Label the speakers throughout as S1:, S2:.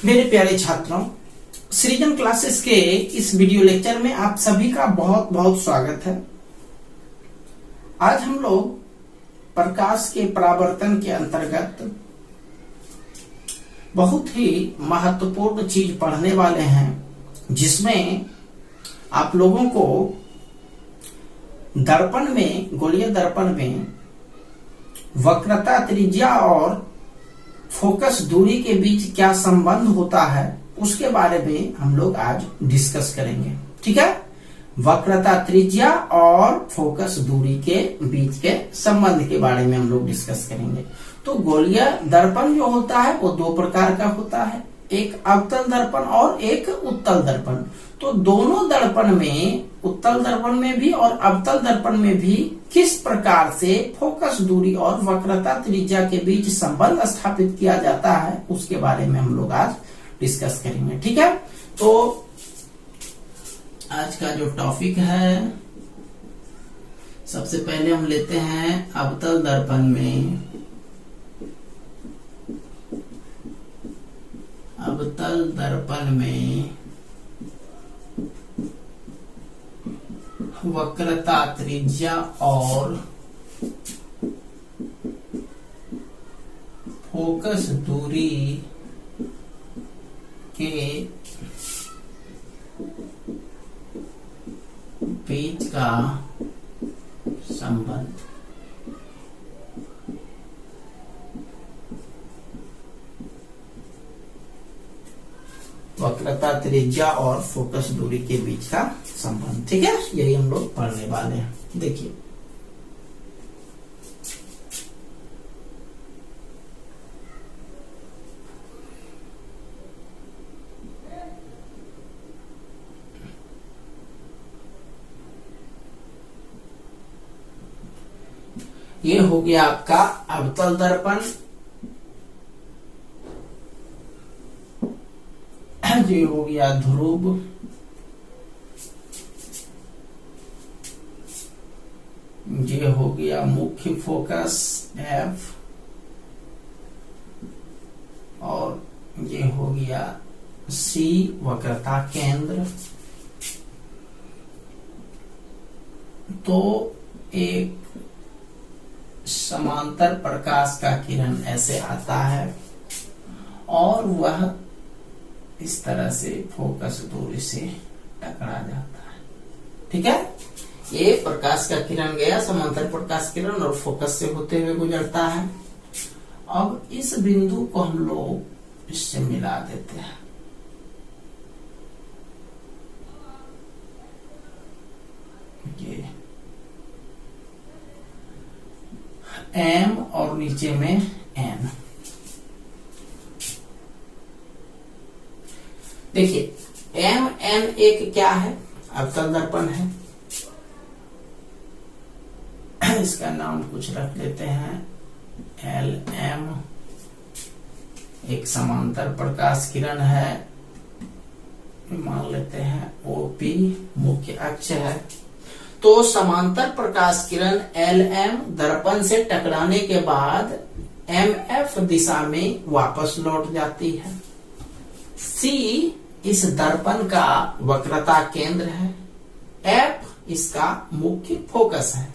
S1: मेरे प्यारे छात्रों, सृजन क्लासेस के इस वीडियो लेक्चर में आप सभी का बहुत बहुत स्वागत है। आज हम लोग प्रकाश के परावर्तन के अंतर्गत बहुत ही महत्वपूर्ण चीज पढ़ने वाले हैं, जिसमें आप लोगों को दर्पण में, गोलीय दर्पण में वक्रता, त्रिज्या और फोकस दूरी के बीच क्या संबंध होता है उसके बारे में हम लोग आज डिस्कस करेंगे। ठीक है, वक्रता, त्रिज्या और फोकस दूरी के बीच के संबंध के बारे में हम लोग डिस्कस करेंगे। तो गोलीय दर्पण जो होता है वो दो प्रकार का होता है, एक अवतल दर्पण और एक उत्तल दर्पण। तो दोनों दर्पण में, उत्तल दर्पण में भी और अवतल दर्पण में भी किस प्रकार से फोकस दूरी और वक्रता, त्रिज्या के बीच संबंध स्थापित किया जाता है उसके बारे में हम लोग आज डिस्कस करेंगे। ठीक है, तो आज का जो टॉपिक है, सबसे पहले हम लेते हैं अवतल दर्पण में। अवतल दर्पण में वक्रता, त्रिज्या और फोकस दूरी के बीच का संबंध। वक्रता, त्रिज्या और फोकस दूरी के बीच का संबंध। ठीक है, यही हम लोग पढ़ने वाले हैं। देखिए, ये हो गया आपका अवतल दर्पण, ये हो गया ध्रुव, ये हो गया मुख्य फोकस F, और ये हो गया C वक्रता केंद्र। तो एक समांतर प्रकाश का किरण ऐसे आता है और वह इस तरह से फोकस दूरी से टकरा जाता है। ठीक है, ये प्रकाश का किरण गया, समांतर प्रकाश किरण और फोकस से होते हुए गुजरता है। अब इस बिंदु को हम लोग इससे मिला देते हैं। ये M और नीचे में N। देखिए, M N एक क्या है, अवतल दर्पण है। इसका नाम कुछ रख लेते हैं LM। एक समांतर प्रकाश किरण है, मान लेते हैं OP मुख्य अक्ष है। तो समांतर प्रकाश किरण LM दर्पण से टकराने के बाद MF दिशा में वापस लौट जाती है। C इस दर्पण का वक्रता केंद्र है, F इसका मुख्य फोकस है।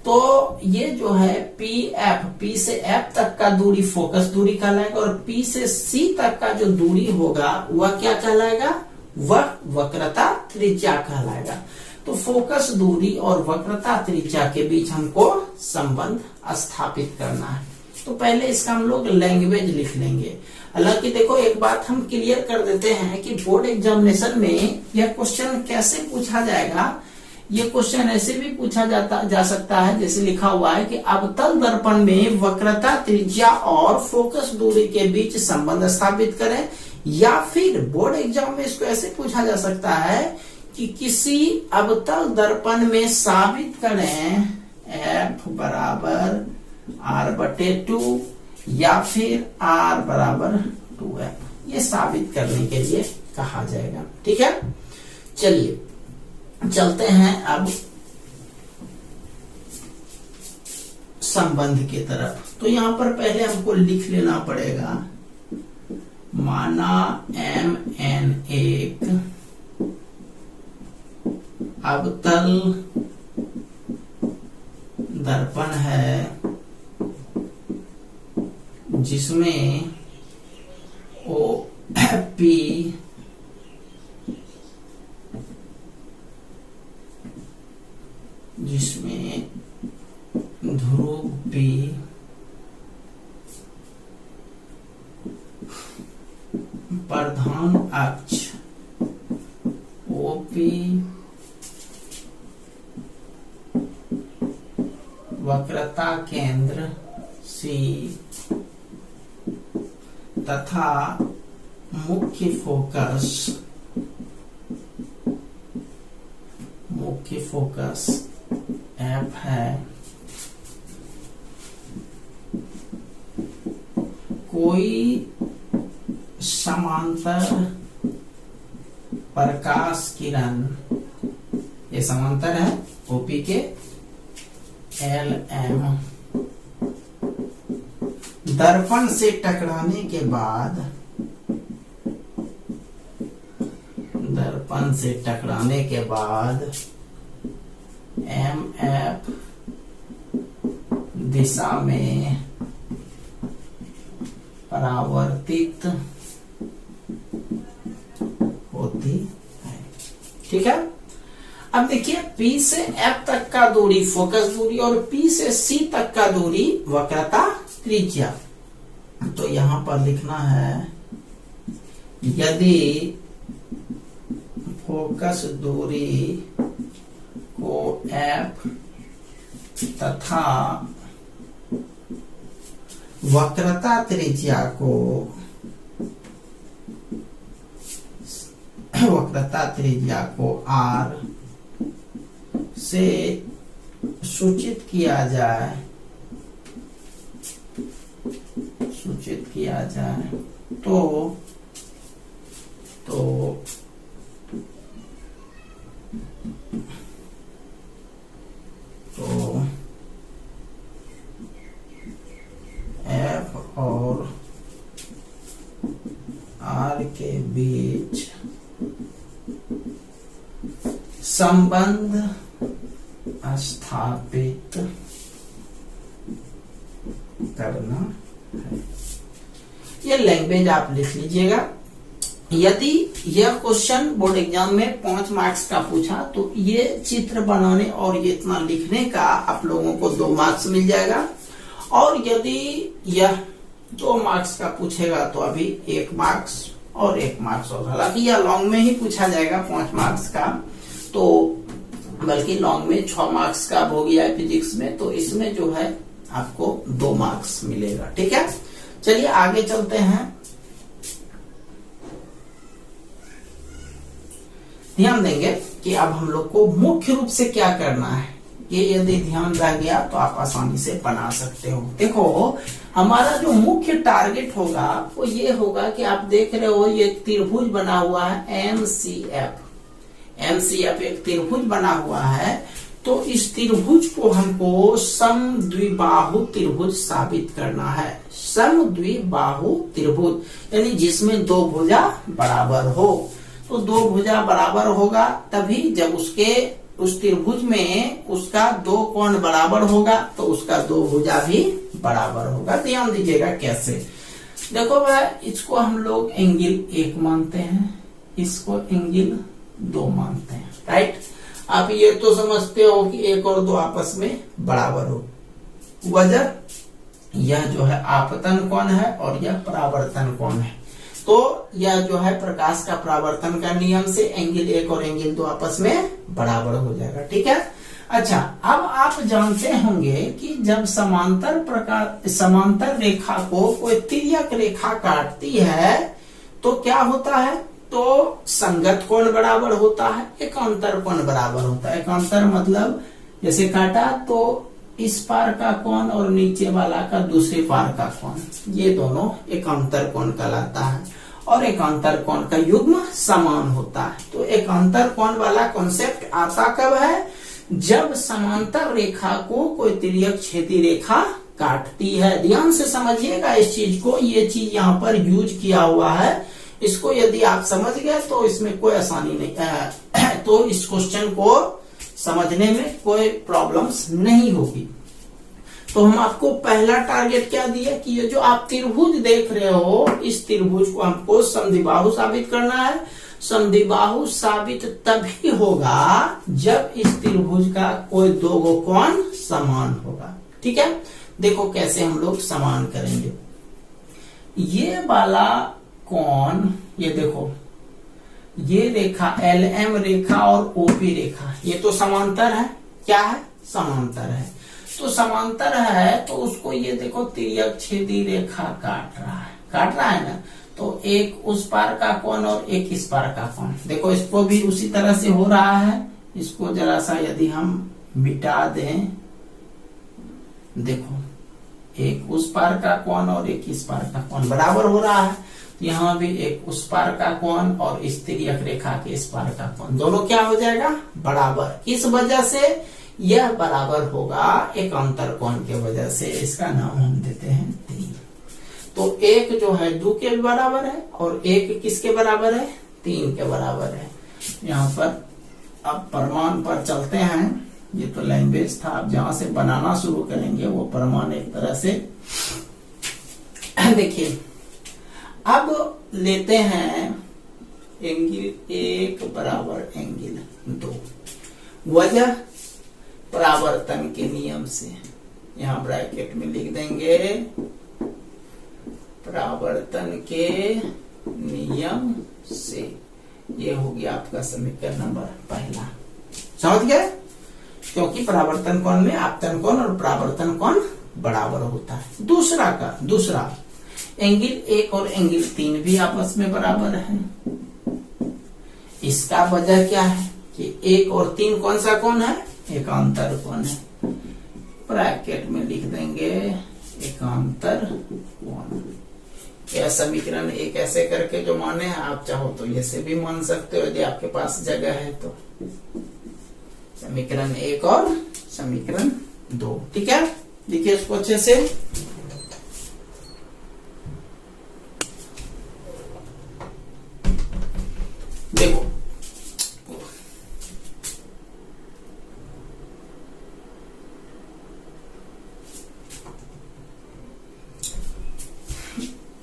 S1: तो ये जो है PF, P से F तक का दूरी फोकस दूरी कहलाएगा, और P से C तक का जो दूरी होगा वह क्या कहलाएगा, वह वक्रता त्रिज्या कहलाएगा। तो फोकस दूरी और वक्रता त्रिज्या के बीच हमको संबंध स्थापित करना है। तो पहले इसका हम लोग लैंग्वेज लिख लेंगे। हालांकि देखो, एक बात हम क्लियर कर देते हैं कि बोर्ड एग्जामिनेशन में यह क्वेश्चन कैसे पूछा जाएगा। ये क्वेश्चन ऐसे भी पूछा जा सकता है, जैसे लिखा हुआ है कि अवतल दर्पण में वक्रता, त्रिज्या और फोकस दूरी के बीच संबंध स्थापित करें। या फिर बोर्ड एग्जाम में इसको ऐसे पूछा जा सकता है कि किसी अवतल दर्पण में साबित करें F बराबर R/2 या फिर R बराबर 2F। ये साबित करने के लिए कहा जाएगा। ठीक है, चलिए चलते हैं अब संबंध की तरफ। तो यहां पर पहले हमको लिख लेना पड़ेगा माना MN एक अवतल दर्पण है जिसमें OP ध्रुव P प्रधान अक्ष OP वक्रता केंद्र C तथा मुख्य फोकस F है। कोई समांतर प्रकाश किरण, ये समांतर है OP के LM, दर्पण से टकराने के बाद MF दिशा में परावर्तित होती है। ठीक है, अब देखिए P से F तक का दूरी फोकस दूरी और P से C तक का दूरी वक्रता त्रिज्या। तो यहां पर लिखना है यदि फोकस दूरी को F तथा वक्रता त्रिज्या को R से सूचित किया जाए तो F और R के बीच संबंध स्थापित करना है। ये लैंग्वेज आप लिख लीजिएगा। यदि यह क्वेश्चन बोर्ड एग्जाम में 5 मार्क्स का पूछा तो ये चित्र बनाने और ये इतना लिखने का आप लोगों को 2 मार्क्स मिल जाएगा, और यदि यह 2 मार्क्स का पूछेगा तो अभी 1 मार्क्स और 1 मार्क्स होगा। हालांकि यह लॉन्ग में ही पूछा जाएगा 5 मार्क्स का, तो बल्कि लॉन्ग में 6 मार्क्स का हो गया है फिजिक्स में, तो इसमें जो है आपको 2 मार्क्स मिलेगा। ठीक है, चलिए आगे चलते हैं। ध्यान देंगे कि अब हम लोग को मुख्य रूप से क्या करना है, ये यदि ध्यान रह गया तो आप आसानी से बना सकते हो। देखो हमारा जो मुख्य टारगेट होगा वो ये होगा कि आप देख रहे हो ये त्रिभुज बना हुआ है MCF एक त्रिभुज बना हुआ है। तो इस त्रिभुज को हमको समद्विबाहु त्रिभुज साबित करना है। समद्विबाहु त्रिभुज यानी जिसमें 2 भुजा बराबर हो। तो 2 भुजा बराबर होगा तभी जब उस त्रिभुज में उसका 2 कोण बराबर होगा तो उसका 2 भुजा भी बराबर होगा। ध्यान दीजिएगा कैसे। देखो भाई, इसको हम लोग एंगल 1 मानते हैं, इसको एंगल 2 मानते हैं। राइट, आप ये तो समझते हो कि 1 और 2 आपस में बराबर हो। वजह यह जो है आपतन कोण है और यह परावर्तन कोण है। तो यह जो है प्रकाश का परावर्तन का नियम से एंगल 1 और एंगल 2 आपस में बराबर हो जाएगा। ठीक है। अच्छा, अब आप जानते होंगे कि जब समांतर रेखा को कोई तिर्यक रेखा काटती है तो क्या होता है, तो संगत कोण बराबर होता है, एकांतर कोण बराबर होता है। एकांतर मतलब जैसे काटा तो इस पार का कोण और नीचे वाला का दूसरे पार का कोण, ये दोनों एकांतर कोण कहलाता है। और एकांतर कोण का युग्म समान होता है। तो एकांतर कोण वाला कॉन्सेप्ट आता कब है, जब समांतर रेखा को कोई तिर्यक क्षैतिज रेखा काटती है। ध्यान से समझिएगा इस चीज को, ये चीज यहाँ पर यूज किया हुआ है, इसको यदि आप समझ गए तो इसमें कोई आसानी नहीं तो इस क्वेश्चन को समझने में कोई प्रॉब्लम्स नहीं होगी। तो हम आपको पहला टारगेट क्या दिया कि ये जो आप त्रिभुज देख रहे हो, इस त्रिभुज को हमको समद्विबाहु साबित करना है। समद्विबाहु साबित तभी होगा जब इस त्रिभुज का कोई दो गो कोण समान होगा। ठीक है, देखो कैसे हम लोग समान करेंगे। ये वाला कोण, ये देखो, ये रेखा LM रेखा और OP रेखा, ये तो समांतर है। क्या है? समांतर है। तो समांतर है तो उसको ये देखो तिर्यक छेदी रेखा काट रहा है ना। तो एक उस पार का कोण और एक इस पार का कोण, देखो इसको भी उसी तरह से हो रहा है। इसको जरा सा यदि हम मिटा दें, देखो एक उस पार का कोण और एक इस पार का कोण बराबर हो रहा है। यहाँ भी एक उस पार का कोण और इस तिर्यक रेखा के इस पार का कोण, दोनों क्या हो जाएगा? बराबर। किस वजह से? यह बराबर होगा एकांतर कोण के वजह से। इसका नाम हम देते हैं 3। तो एक जो है 2 के बराबर है और एक किसके बराबर है? 3 के बराबर है। यहाँ पर अब प्रमाण पर चलते हैं। ये तो लैंग्वेज था, अब जहां से बनाना शुरू करेंगे वो प्रमाण एक तरह से देखिए, अब लेते हैं एंगल 1 बराबर एंगल 2। वजह परावर्तन के नियम से, यहां ब्रैकेट में लिख देंगे परावर्तन के नियम से। ये हो गया आपका समीकरण नंबर पहला। समझ गए? क्योंकि परावर्तन कोण में आपतन कोण और परावर्तन कोण बराबर होता है। दूसरा एंगल 1 और एंगल 3 भी आपस में बराबर है। इसका वजह क्या है कि 1 और 3 कौन सा कोण है? एकांतर कोण है। ब्रैकेट में लिख देंगे एकांतर कोण। यह समीकरण 1 ऐसे करके जो माने हैं, आप चाहो तो ऐसे भी मान सकते हो यदि आपके पास जगह है तो। समीकरण 1 और समीकरण 2। ठीक है, देखिए इसको अच्छे से। देखो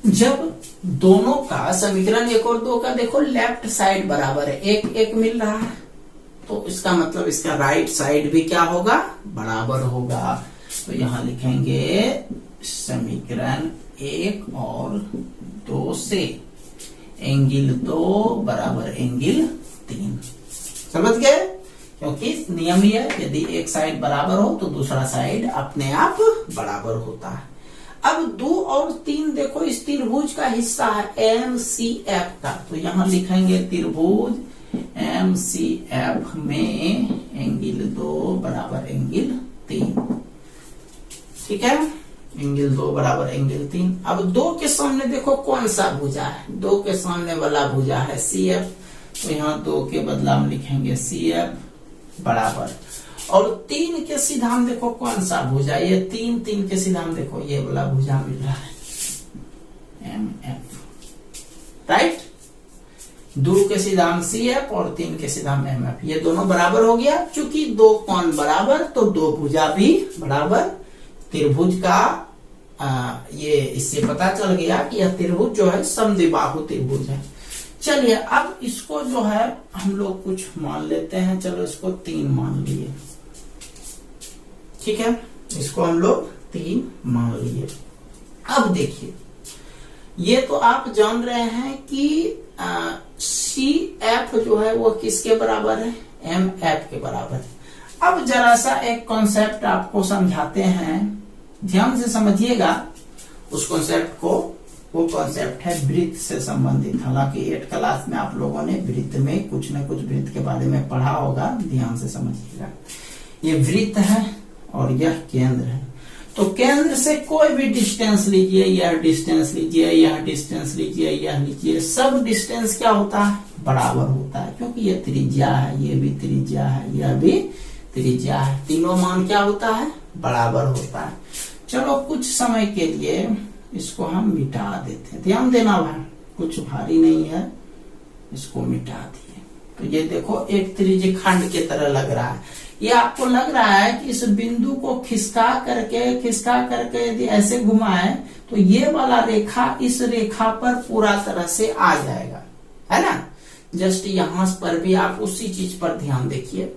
S1: जब दोनों का समीकरण 1 और 2 का देखो लेफ्ट साइड बराबर है, 1 मिल रहा है, तो इसका मतलब इसका राइट साइड भी क्या होगा? बराबर होगा। तो यहां लिखेंगे समीकरण 1 और 2 से एंगल 2 बराबर एंगल 3। समझ गए? क्योंकि नियम ही है, यदि एक साइड बराबर हो तो दूसरा साइड अपने आप बराबर होता है। अब 2 और 3 देखो इस त्रिभुज का हिस्सा है MCF का, तो यहां लिखेंगे त्रिभुज MCF में एंगल 2 बराबर एंगल 3। ठीक है, एंगल 2 बराबर एंगल 3। अब 2 के सामने देखो कौन सा भुजा है? 2 के सामने वाला भुजा है CF, तो यहाँ 2 के बदला हम लिखेंगे CF बराबर। और 3 के सीधा हम देखो कौन सा भुजा? ये 3 के सीधा हम देखो ये वाला भुजा मिल रहा है MF, राइट। 2 के सीधा हम CF और 3 के सीधा हम MF, ये दोनों बराबर हो गया। चूंकि 2 कोण बराबर तो 2 भुजा भी बराबर। त्रिभुज का ये इससे पता चल गया कि यह त्रिभुज जो है समद्विबाहु त्रिभुज है। चलिए अब इसको जो है हम लोग कुछ मान लेते हैं। चलो इसको 3 मान लिए। ठीक है, इसको हम लोग 3 मान लिए। अब देखिए, ये तो आप जान रहे हैं कि CF जो है वो किसके बराबर है? MF के बराबर है। अब जरा सा एक कॉन्सेप्ट आपको समझाते हैं, ध्यान से समझिएगा उस कॉन्सेप्ट को। वो कॉन्सेप्ट है वृत्त से संबंधित। हालांकि 8 क्लास में आप लोगों ने वृत्त में कुछ न कुछ वृत्त के बारे में पढ़ा होगा, ध्यान से समझिएगा। ये वृत्त है और यह केंद्र है। तो केंद्र से कोई भी डिस्टेंस लीजिए, यह डिस्टेंस लीजिए, यह डिस्टेंस लीजिए, यह लीजिए, सब डिस्टेंस क्या होता है? बराबर होता है, क्योंकि ये त्रिज्या है, ये भी त्रिज्या है, यह भी त्रिज्या है। तीनों मान क्या होता है? बराबर होता है। चलो कुछ समय के लिए इसको हम मिटा देते हैं। ध्यान देना भाई, कुछ भारी नहीं है, इसको मिटा दिए। तो ये देखो एक त्रिज्यीय खंड की तरह लग रहा है। ये आपको लग रहा है कि इस बिंदु को खिसका करके यदि ऐसे घुमाए तो ये वाला रेखा इस रेखा पर पूरा तरह से आ जाएगा, है ना। जस्ट यहां पर भी आप उसी चीज पर ध्यान देखिए,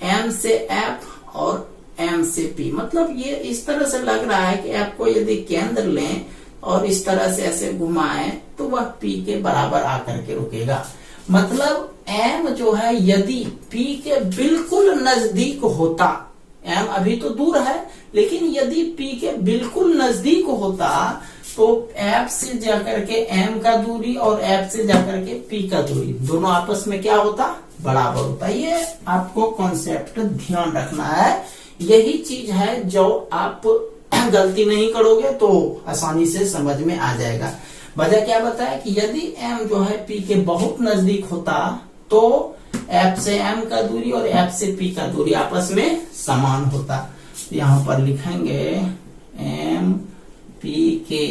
S1: M से F और M से P, मतलब ये इस तरह से लग रहा है कि F को यदि केंद्र लें और इस तरह से ऐसे घुमाएं तो वह P के बराबर आकर के रुकेगा। मतलब M जो है यदि P के बिल्कुल नजदीक होता, M अभी तो दूर है, लेकिन यदि P के बिल्कुल नजदीक होता तो F से जाकर के M का दूरी और F से जाकर के P का दूरी दोनों आपस में क्या होता, बराबर होता। ये आपको कॉन्सेप्ट ध्यान रखना है। यही चीज है जो आप गलती नहीं करोगे तो आसानी से समझ में आ जाएगा। वजह क्या बताया कि यदि M जो है P के बहुत नजदीक होता तो F से M का दूरी और F से P का दूरी आपस में समान होता। तो यहां पर लिखेंगे M P के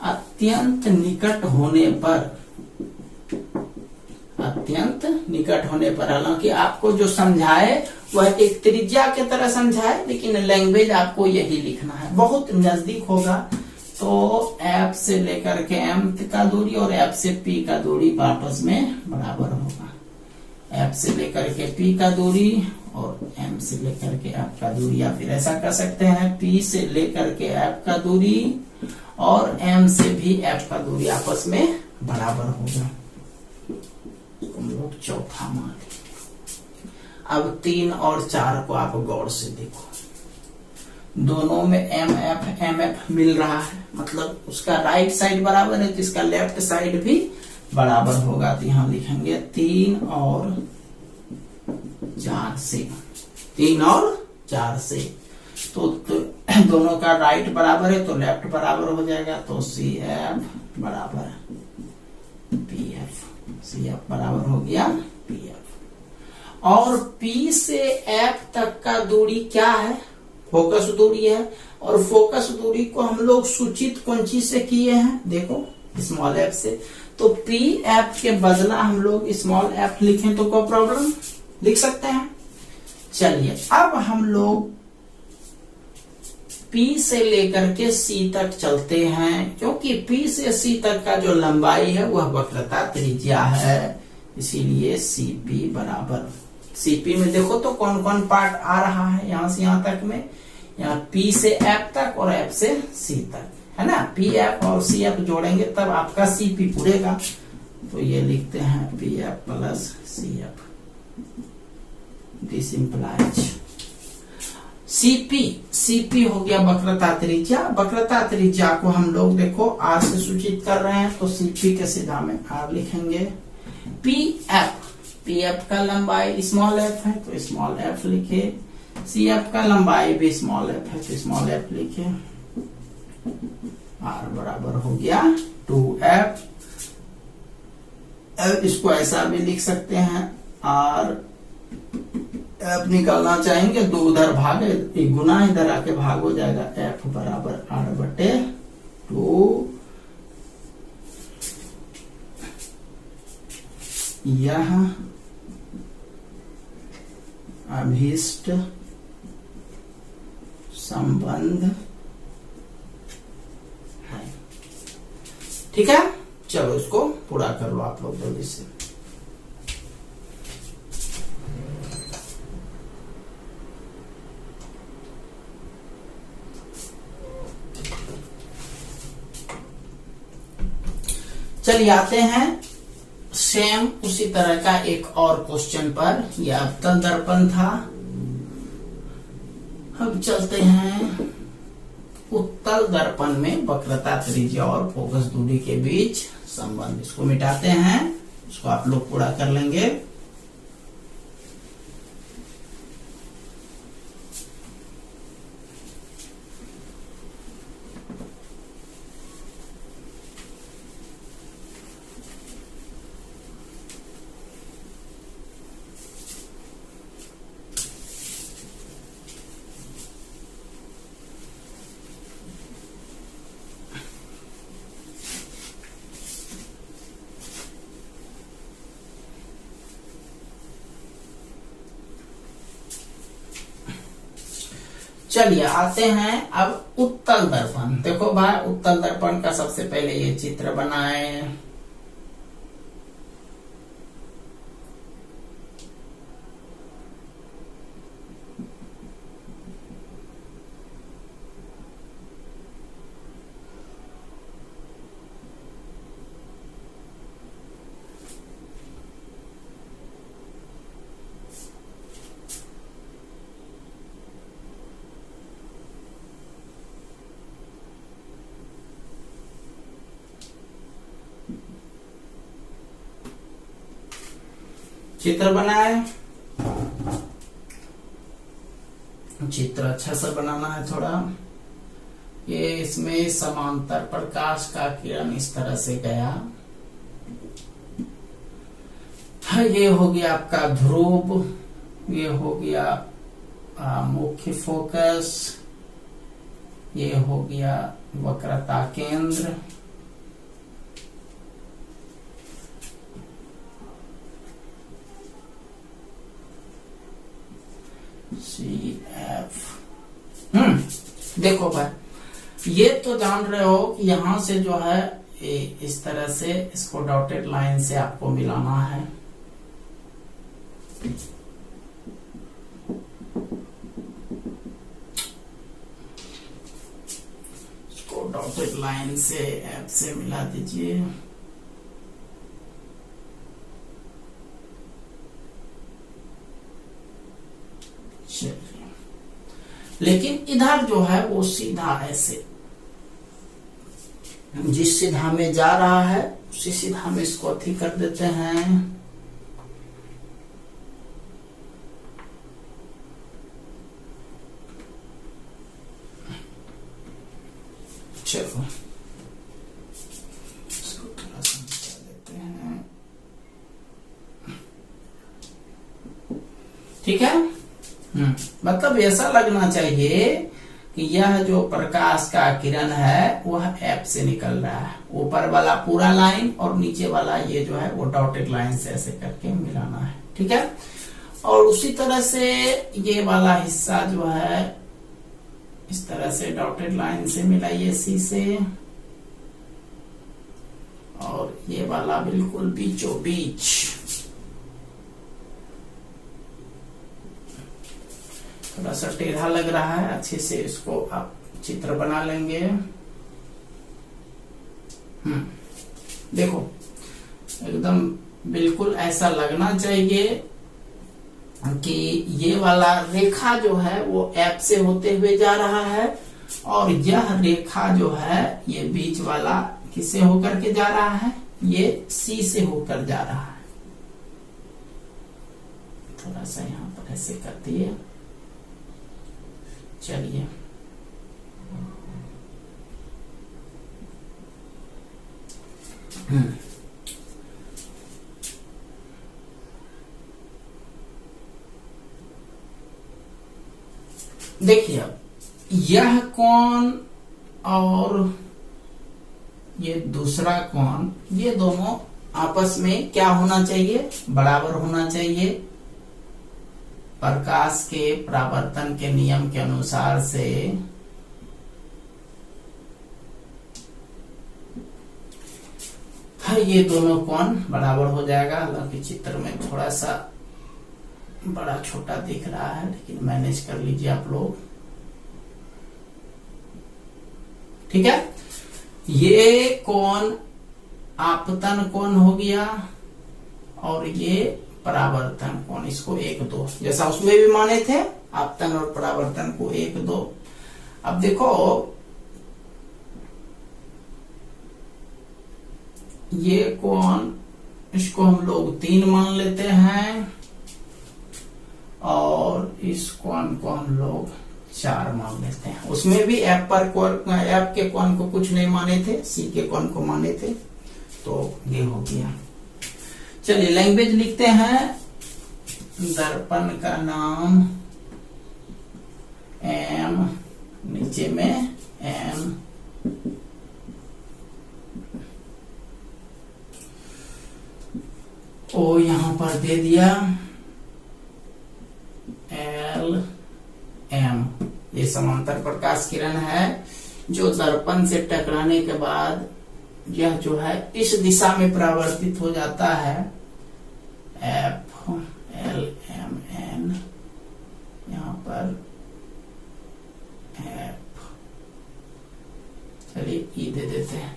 S1: अत्यंत निकट होने पर, हालांकि आपको जो समझाए वह एक त्रिज्या की तरह समझाए, लेकिन लैंग्वेज आपको यही लिखना है। बहुत नजदीक होगा तो F से लेकर के M का दूरी और F से P का दूरी आपस में बराबर होगा। F से लेकर के P का दूरी और M से लेकर के F का दूरी, या फिर ऐसा कर सकते हैं P से लेकर के F का दूरी और M से भी F का दूरी आपस में बराबर होगा। हम लोग चौथा मान लेंगे। अब 3 और 4 को आप गौर से देखो, दोनों में MF मिल रहा है, मतलब उसका राइट साइड बराबर है तो इसका लेफ्ट साइड भी बराबर होगा। तो यहां लिखेंगे 3 और 4 से, 3 और 4 से तो दोनों का राइट बराबर है तो लेफ्ट बराबर हो जाएगा। तो CF बराबर PF, CF बराबर हो गया PF। और P से F तक का दूरी क्या है, फोकस दूरी है। और फोकस दूरी को हम लोग सूचित कौन चीज से किए हैं, देखो स्मॉल f से। तो PF के बदला हम लोग स्मॉल f लिखें तो कोई प्रॉब्लम, लिख सकते हैं। चलिए अब हम लोग P से लेकर के C तक चलते हैं, क्योंकि P से C तक का जो लंबाई है वह वक्रता त्रिज्या है, इसीलिए CP बराबर, CP में देखो तो कौन कौन पार्ट आ रहा है यहां से यहां तक में, यहाँ P से F तक और F से C तक, है ना। PF और CF जोड़ेंगे तब आपका CP पूरेगा। तो ये लिखते हैं PF plus CF, this implies CP हो गया वक्रता त्रिज्या। वक्रता त्रिज्या को हम लोग देखो R से सूचित कर रहे हैं तो CP के सीधा में R लिखेंगे। PF का लंबाई स्मॉल f है तो स्मॉल f लिखे, CF का लंबाई भी स्मॉल f है तो स्मॉल f लिखे। R बराबर हो गया 2f। इसको ऐसा भी लिख सकते हैं, R f निकालना चाहेंगे तो उधर भाग गुना इधर आके भाग हो जाएगा, f बराबर R बटे 2। यह अभीष्ट संबंध है। ठीक है, चलो इसको पूरा कर लो आप लोग जल्दी से। चलिए आते हैं सेम उसी तरह का एक और क्वेश्चन पर। यह अवतल दर्पण था। अब चलते हैं उत्तल दर्पण में वक्रता त्रिज्या और फोकस दूरी के बीच संबंध। इसको मिटाते हैं, इसको आप लोग पूरा कर लेंगे। चलिए आते हैं अब उत्तल दर्पण। देखो भाई, उत्तल दर्पण का सबसे पहले ये चित्र बनाए। चित्र बनाए, चित्र अच्छा सा बनाना है थोड़ा। ये इसमें समांतर प्रकाश का किरण इस तरह से गया। ये हो गया आपका ध्रुव, ये हो गया मुख्य फोकस, ये हो गया वक्रता केंद्र, CF। देखो भाई, ये तो जान रहे हो कि यहां से जो है इस तरह से इसको डॉटेड लाइन से आपको मिलाना है। इसको डॉटेड लाइन से F से मिला दीजिए। लेकिन इधर जो है वो सीधा ऐसे, जिस सीधा में जा रहा है उसी सीधा में इसको अथी कर देते हैं। चलो इसको थोड़ा सा नीचे देते हैं। ठीक है। मतलब ऐसा लगना चाहिए कि यह जो प्रकाश का किरण है वह F से निकल रहा है। ऊपर वाला पूरा लाइन और नीचे वाला ये जो है वो डॉटेड लाइन से ऐसे करके मिलाना है। ठीक है। और उसी तरह से ये वाला हिस्सा जो है इस तरह से डॉटेड लाइन से मिलाइए C से, और ये वाला बिल्कुल बीचों बीच। थोड़ा सा टेढ़ा लग रहा है, अच्छे से इसको आप चित्र बना लेंगे। देखो एकदम बिल्कुल ऐसा लगना चाहिए कि ये वाला रेखा जो है वो F से होते हुए जा रहा है, और यह रेखा जो है ये बीच वाला किससे होकर के जा रहा है, ये C से होकर जा रहा है। थोड़ा सा यहाँ पर ऐसे कर दिए। चलिए देखिए, अब यह कोण और ये दूसरा कोण, ये दोनों आपस में क्या होना चाहिए, बराबर होना चाहिए। प्रकाश के परावर्तन के नियम के अनुसार से ये दोनों कोण बराबर हो जाएगा। हालांकि चित्र में थोड़ा सा बड़ा छोटा दिख रहा है, लेकिन मैनेज कर लीजिए आप लोग। ठीक है। ये कोण आपतन कोण हो गया, और ये परावर्तन कोण, इसको 1-2 जैसा उसमें भी माने थे, आपतन और परावर्तन को 1-2। अब देखो ये कोण, इसको हम लोग 3 मान लेते हैं, और इस कोण को हम लोग 4 मान लेते हैं। उसमें भी F के कोण को कुछ नहीं माने थे, C के कोण को माने थे, तो ये हो गया। चलिए लैंग्वेज लिखते हैं। दर्पण का नाम M, नीचे में M, O यहां पर दे दिया L M, ये समान समांतर प्रकाश किरण है जो दर्पण से टकराने के बाद यह जो है इस दिशा में परावर्तित हो जाता है, एफ एल एम एन, यहाँ पर एफ, चलिए ई दे देते हैं।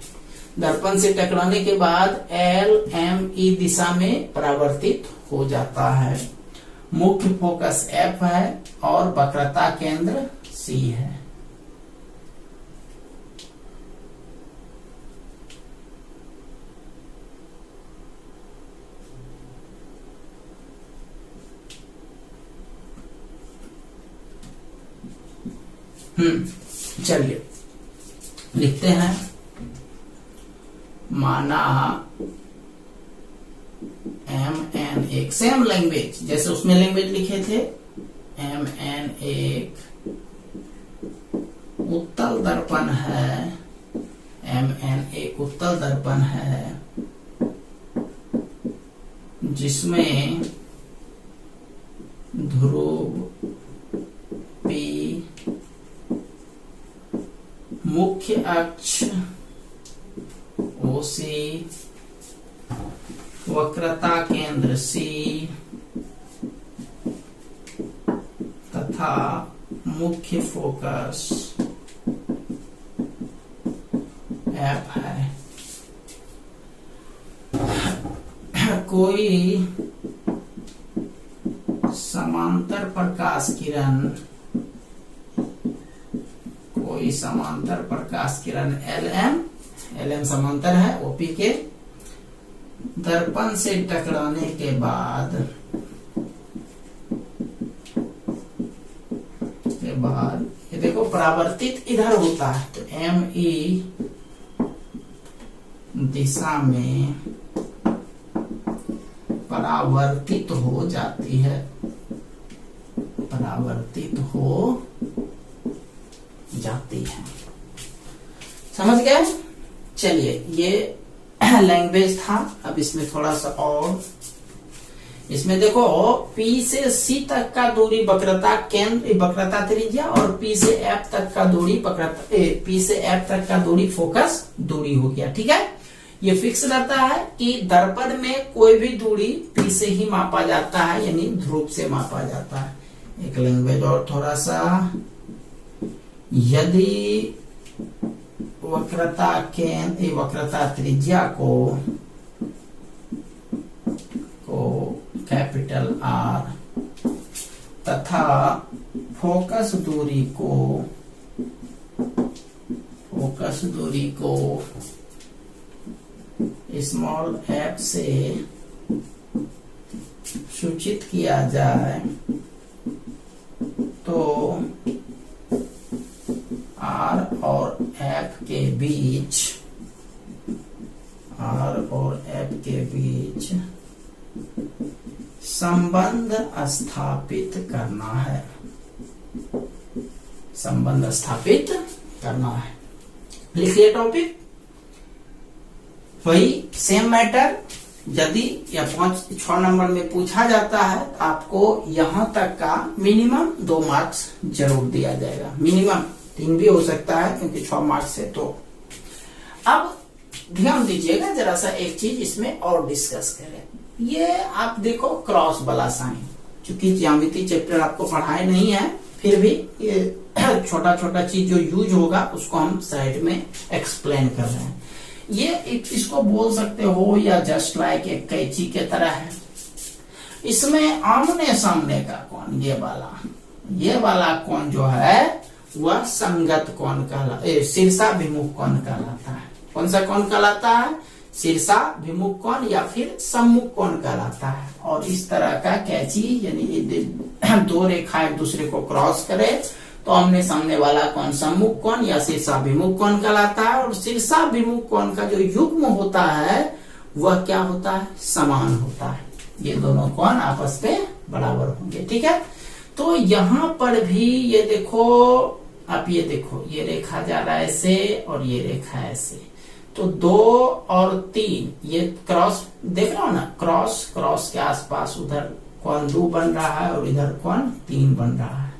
S1: दर्पण से टकराने के बाद एल एम ई दिशा में परावर्तित हो जाता है। मुख्य फोकस एफ है और वक्रता केंद्र सी है। चलिए लिखते हैं, माना एम एन एक सेम लैंग्वेज जैसे उसमें लैंग्वेज लिखे थे, एम एन एक उत्तल दर्पण है, एम एन एक उत्तल दर्पण है जिसमें ध्रुव पी मुख्य अक्ष ओसी वक्रता केंद्र सी तथा मुख्य फोकस एफ है। कोई समांतर प्रकाश किरण, कोई समांतर प्रकाश किरण एल एम समांतर है ओपी के, दर्पण से टकराने के बाद ये देखो परावर्तित इधर होता है तो एम ई दिशा में परावर्तित हो जाती है, परावर्तित हो जाती है। समझ गए? चलिए ये लैंग्वेज था। अब इसमें थोड़ा सा और, इसमें देखो P से C तक का दूरी वक्रता केंद्र वक्रता त्रिज्या और P से F तक का दूरी वक्रता P से F तक का दूरी फोकस दूरी हो गया। ठीक है, ये फिक्स रहता है कि दर्पण में कोई भी दूरी P से ही मापा जाता है, यानी ध्रुव से मापा जाता है। एक लैंग्वेज और थोड़ा सा, यदि वक्रता त्रिज्या को कैपिटल आर तथा फोकस दूरी को स्मॉल एफ से सूचित किया जाए तो आर और एफ के बीच संबंध स्थापित करना है, संबंध स्थापित करना है। लिखिए टॉपिक, वही सेम मैटर। यदि या 5-6 नंबर में पूछा जाता है तो आपको यहां तक का मिनिमम 2 मार्क्स जरूर दिया जाएगा। मिनिमम 3 भी हो सकता है क्योंकि 6 मार्क्स है। तो अब ध्यान दीजिएगा जरा सा, एक चीज इसमें और डिस्कस करें। ये आप देखो क्रॉस वाला साइन, चूंकि ज्यामिति चैप्टर आपको पढ़ाए नहीं है, फिर भी ये छोटा छोटा चीज जो यूज होगा उसको हम साइड में एक्सप्लेन कर रहे हैं। ये इसको बोल सकते हो या जस्ट लाइक एक कैंची के तरह है। इसमें आमने सामने का कोण, ये वाला कोण जो है वह संगत कोण शीर्षाभिमुख कोण कहलाता है। कौन सा कोण कहलाता है? शीर्षाभिमुख कोण या फिर सम्मुख कोण कहलाता है। और इस तरह का कैंची यानी 2 रेखा एक दूसरे को क्रॉस करे तो आमने सामने वाला कोण सम्मुख कोण या शीर्षाभिमुख कोण कहलाता है। और शीर्षाभिमुख कोण का जो युग्म होता है वह क्या होता है? समान होता है। ये दोनों कोण आपस में बराबर होंगे। ठीक है, तो यहां पर भी ये देखो, आप ये देखो, ये रेखा जा रहा है ऐसे और ये रेखा ऐसे, तो 2 और 3 ये क्रॉस देख रहे हो ना, क्रॉस के आसपास उधर कोण 2 बन रहा है और इधर कोण 3 बन रहा है।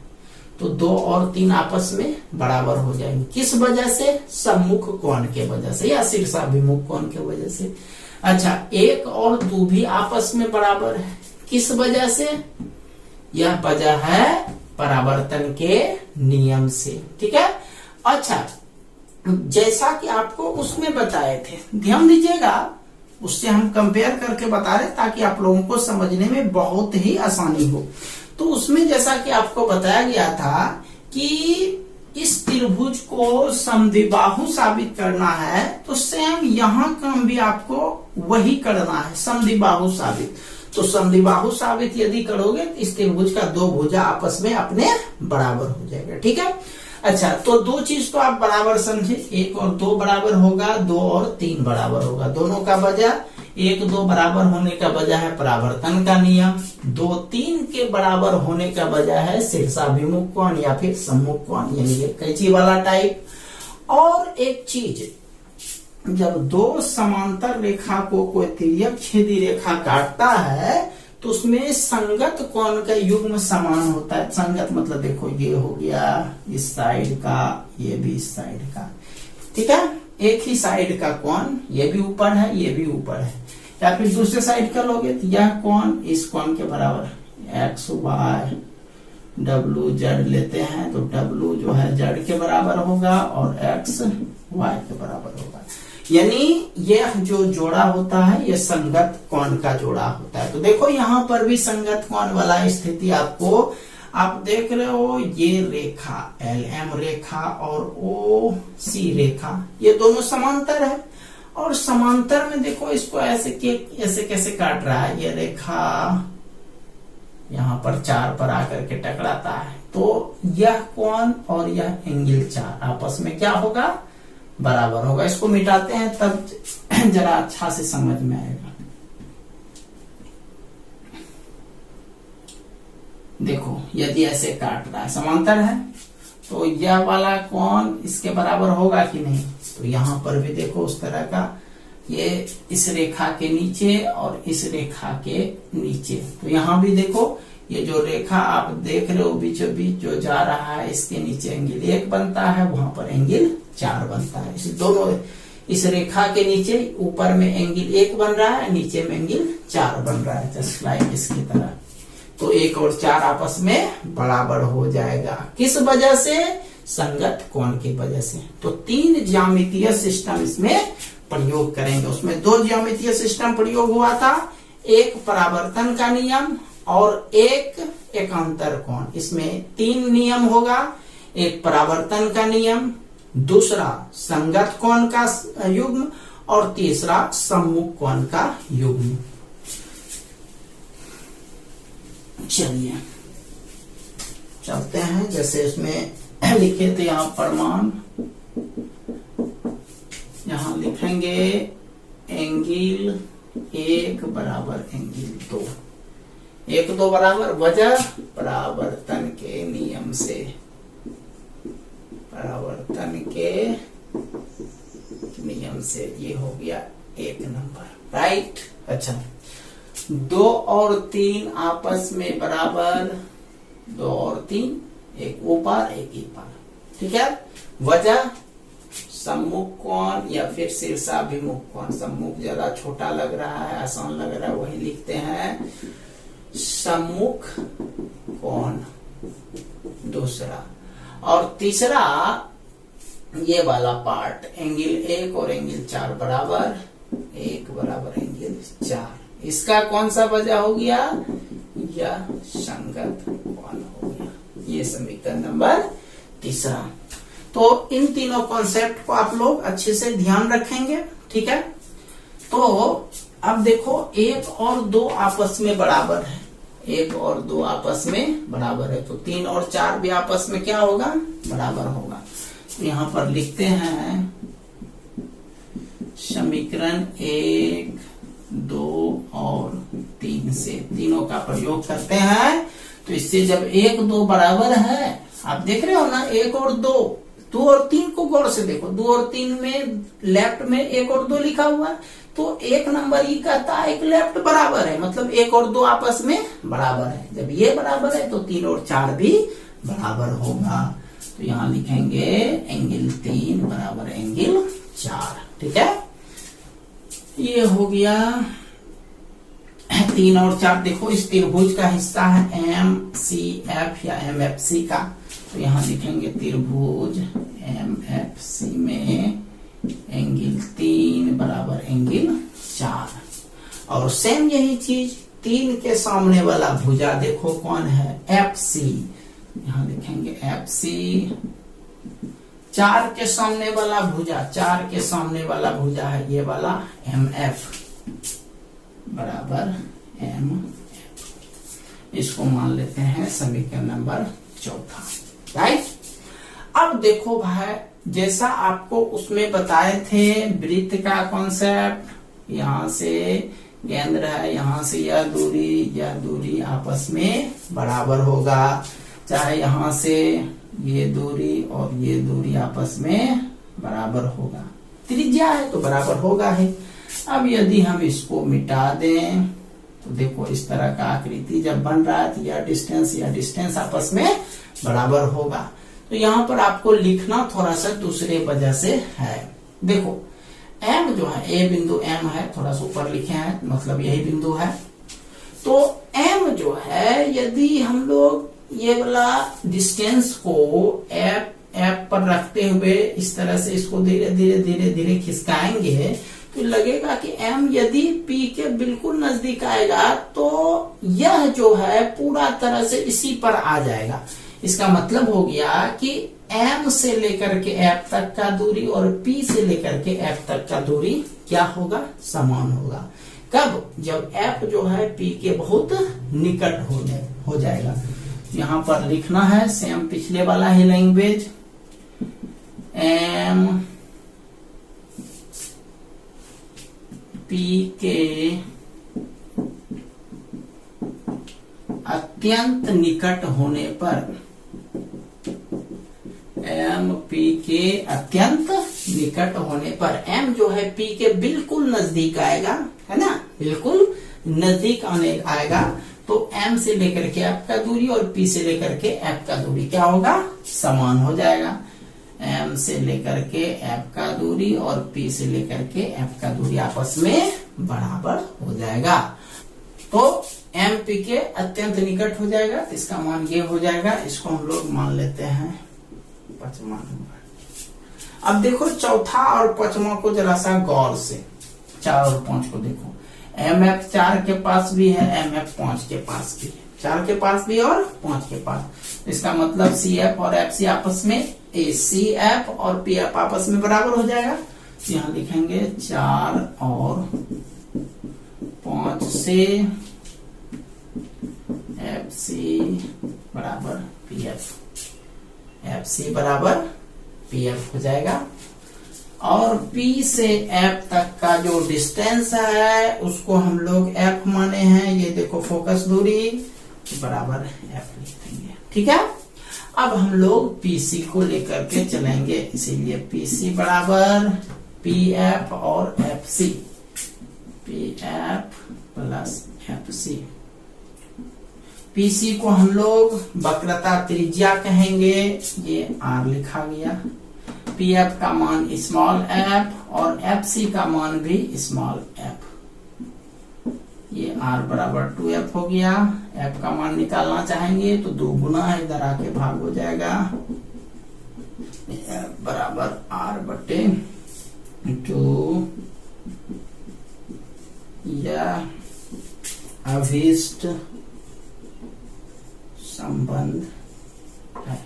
S1: तो 2 और 3 आपस में बराबर हो जाएंगे। किस वजह से? सम्मुख कोण के वजह से या शीर्षाभिमुख कोण के वजह से। अच्छा, 1 और 2 भी आपस में बराबर है। किस वजह से? यह वजह है परावर्तन के नियम से। ठीक है। अच्छा, जैसा कि आपको उसमें बताए थे, ध्यान दीजिएगा, उससे हम कंपेयर करके बता रहे ताकि आप लोगों को समझने में बहुत ही आसानी हो। तो उसमें जैसा कि आपको बताया गया था कि इस त्रिभुज को समद्विबाहु साबित करना है, तो सेम यहाँ काम भी आपको वही करना है, समद्विबाहु साबित। तो समद्विबाहु साबित यदि करोगे तो इस त्रिभुज का 2 भुजा आपस में अपने बराबर हो जाएगा। ठीक है। अच्छा, तो 2 चीज तो आप बराबर समझे, 1 और 2 बराबर होगा, 2 और 3 बराबर होगा। दोनों का वजह 1, 2 बराबर होने का वजह है परावर्तन का नियम, 2, 3 के बराबर होने का वजह है शीर्षाभिमुख कोण या फिर सम्मुख कोण, यानी ये कैंची वाला टाइप। और एक चीज, जब 2 समांतर रेखा को कोई तिर्यक छेदी रेखा काटता है तो उसमें संगत कोण का युग्म समान होता है। संगत मतलब देखो, ये हो गया इस साइड का, ये भी इस साइड का। ठीक है। एक ही साइड का कोण, ये भी ऊपर है, ये भी ऊपर है। या फिर दूसरे साइड का लोगे तो यह कोण इस कोण के बराबर, एक्स वाई डब्लू जेड लेते हैं तो डब्लू जो है जेड के बराबर होगा और एक्स वाई के बराबर होगा। यानी यह जो जोड़ा होता है ये संगत कोण का जोड़ा होता है। तो देखो यहाँ पर भी संगत कोण वाला स्थिति आपको, आप देख रहे हो, ये रेखा LM रेखा और OC रेखा, ये दोनों समांतर है। और समांतर में देखो इसको ऐसे कैसे काट रहा है, ये रेखा यहाँ पर 4 पर आकर के टकराता है। तो यह कोण और यह एंगल 4 आपस में क्या होगा? बराबर होगा। इसको मिटाते हैं तब जरा अच्छा से समझ में आएगा। देखो, यदि ऐसे काट रहा है, समांतर है, तो यह वाला कोण इसके बराबर होगा कि नहीं? तो यहां पर भी देखो उस तरह का, ये इस रेखा के नीचे और इस रेखा के नीचे। तो यहां भी देखो, ये जो रेखा आप देख रहे हो बीचों बीच जो जा रहा है, इसके नीचे एंगल 1 बनता है, वहां पर एंगल 4 बनता है। इस दोनों, इस रेखा के नीचे ऊपर में एंगल 1 बन रहा है, नीचे में एंगल 4 बन रहा है, जस्ट लाइक इसकी तरह। तो 1 और 4 आपस में बराबर हो जाएगा। किस वजह से? संगत कोण की वजह से। तो 3 ज्यामितीय सिस्टम इसमें प्रयोग करेंगे। उसमें 2 ज्यामितीय सिस्टम प्रयोग हुआ था, एक परावर्तन का नियम और एक एकांतर कोण। इसमें 3 नियम होगा, एक परावर्तन का नियम, दूसरा संगत कोण का युग्म और तीसरा सम्मुख कोण का युग्म। चलिए चलते हैं, जैसे इसमें लिखे थे यहाँ प्रमाण, यहाँ लिखेंगे एंगल 1 बराबर एंगल 2, 1, 2 बराबर, वजह परावर्तन के नियम से, परावर्तन के नियम से। ये हो गया 1 नंबर, राइट। अच्छा, 2 और 3 आपस में बराबर, 2 और 3, एक ऊपर एक ऊपर। ठीक है। वजह सम्मुख कोण या फिर शीर्षाभिमुख कोण। सम्मुख ज्यादा छोटा लग रहा है, आसान लग रहा है, वही लिखते हैं सम्मुख कोण दूसरा। और तीसरा ये वाला पार्ट, एंगल 1 और एंगल 4 बराबर, 1 बराबर एंगल 4। इसका कौन सा वजह हो गया? यह संगत कोण हो गया। ये समीकरण नंबर तीसरा। तो इन तीनों कॉन्सेप्ट को आप लोग अच्छे से ध्यान रखेंगे। ठीक है। तो अब देखो, 1 और 2 आपस में बराबर है, 1 और 2 आपस में बराबर है, तो 3 और 4 भी आपस में क्या होगा? बराबर होगा। तो यहां पर लिखते हैं समीकरण 1, 2 और 3 से तीनों का प्रयोग करते हैं। तो इससे जब 1, 2 बराबर है, आप देख रहे हो ना, 1 और 2 और 3 को गौर से देखो, 2 और 3 में लेफ्ट में 1 और 2 लिखा हुआ है, तो 1 नंबर ही कहता है एक लेफ्ट बराबर है, मतलब 1 और 2 आपस में बराबर है। जब ये बराबर है तो 3 और 4 भी बराबर होगा। तो यहां लिखेंगे एंगल 3 बराबर एंगल 4। ठीक है, ये हो गया 3 और 4। देखो इस त्रिभुज का हिस्सा है MCF या MFC का, तो यहां लिखेंगे त्रिभुज MFC में एंगल 3 बराबर एंगल 4। और सेम यही चीज 3 के सामने वाला भुजा देखो कौन है, FC, यहां लिखेंगे FC। 4 के सामने वाला भुजा, 4 के सामने वाला भुजा है ये वाला MF बराबर MF। इसको मान लेते हैं समीकरण नंबर 4, राइट। अब देखो भाई, जैसा आपको उसमें बताए थे वृत्त का कॉन्सेप्ट, यहां से केंद्र है, यहां से यह दूरी आपस में बराबर होगा, चाहे यहां से ये दूरी और ये दूरी आपस में बराबर होगा, त्रिज्या है तो बराबर होगा ही। अब यदि हम इसको मिटा दें तो देखो इस तरह का आकृति जब बन रहा है तो यह डिस्टेंस आपस में बराबर होगा। तो यहाँ पर आपको लिखना थोड़ा सा दूसरे वजह से है। देखो M जो है, ए बिंदु M है, थोड़ा सा ऊपर लिखे हैं, मतलब यही बिंदु है। तो M जो है, यदि हम लोग ये वाला डिस्टेंस को F पर रखते हुए इस तरह से इसको धीरे धीरे खिसकाएंगे तो लगेगा कि M यदि P के बिल्कुल नजदीक आएगा तो यह जो है पूरा तरह से इसी पर आ जाएगा। इसका मतलब हो गया कि M से लेकर के F तक का दूरी और P से लेकर के F तक का दूरी क्या होगा, समान होगा। कब, जब F जो है P के बहुत निकट हो जाएगा। यहाँ पर लिखना है सेम पिछले वाला ही लैंग्वेज, M P के अत्यंत निकट होने पर, M P के अत्यंत निकट होने पर, M जो है P के बिल्कुल नजदीक आएगा, है ना, बिल्कुल नजदीक आएगा। तो M से लेकर के F का दूरी और P से लेकर के F का दूरी क्या होगा, समान हो जाएगा। M से लेकर के F का दूरी और P से लेकर के F का दूरी आपस में बराबर हो जाएगा। तो M P के अत्यंत निकट हो जाएगा, तो इसका मान ये हो जाएगा। इसको हम लोग मान लेते हैं 5वां नंबर। अब देखो चौथा और 5वां को जरा सा गौर से, 4 और 5 को देखो। MF 4 के पास भी है, MF 5 के पास भी है, 4 के पास भी और 5 के पास। इसका मतलब CF और FC आपस में, CF और PF आपस में बराबर हो जाएगा। यहाँ लिखेंगे 4 और 5 से FC बराबर PF, FC बराबर PF हो जाएगा। और P से F तक का जो डिस्टेंस है उसको हम लोग F माने हैं, ये देखो फोकस दूरी बराबर F लिख देंगे। ठीक है, अब हम लोग PC को लेकर के चलेंगे, इसीलिए PC बराबर PF और FC, PF plus FC। PC को हम लोग वक्रता त्रिज्या कहेंगे, ये R लिखा गया। PF का मान स्मॉल f और FC का मान भी स्मॉल f। ये R बराबर 2f हो गया। F का मान निकालना चाहेंगे तो 2 गुना है, इधर आके भाग हो जाएगा। F बराबर R बटे 2। यह अभीष्ट संबंध है।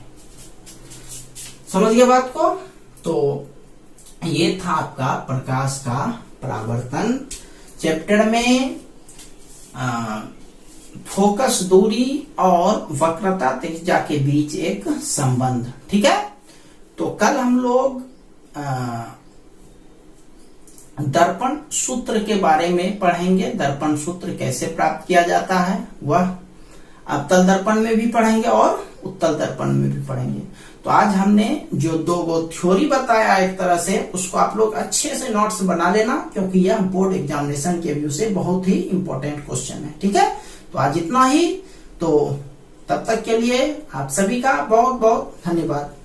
S1: समझ गए बात को? तो ये था आपका प्रकाश का परावर्तन चैप्टर में फोकस दूरी और वक्रता त्रिज्या के बीच एक संबंध। ठीक है, तो कल हम लोग दर्पण सूत्र के बारे में पढ़ेंगे। दर्पण सूत्र कैसे प्राप्त किया जाता है वह अवतल दर्पण में भी पढ़ेंगे और उत्तल दर्पण में भी पढ़ेंगे। तो आज हमने जो 2 थ्योरी बताया एक तरह से, उसको आप लोग अच्छे से नोट्स बना लेना, क्योंकि यह बोर्ड एग्जामिनेशन के व्यू से बहुत ही इंपॉर्टेंट क्वेश्चन है। ठीक है, तो आज इतना ही। तो तब तक के लिए आप सभी का बहुत बहुत धन्यवाद।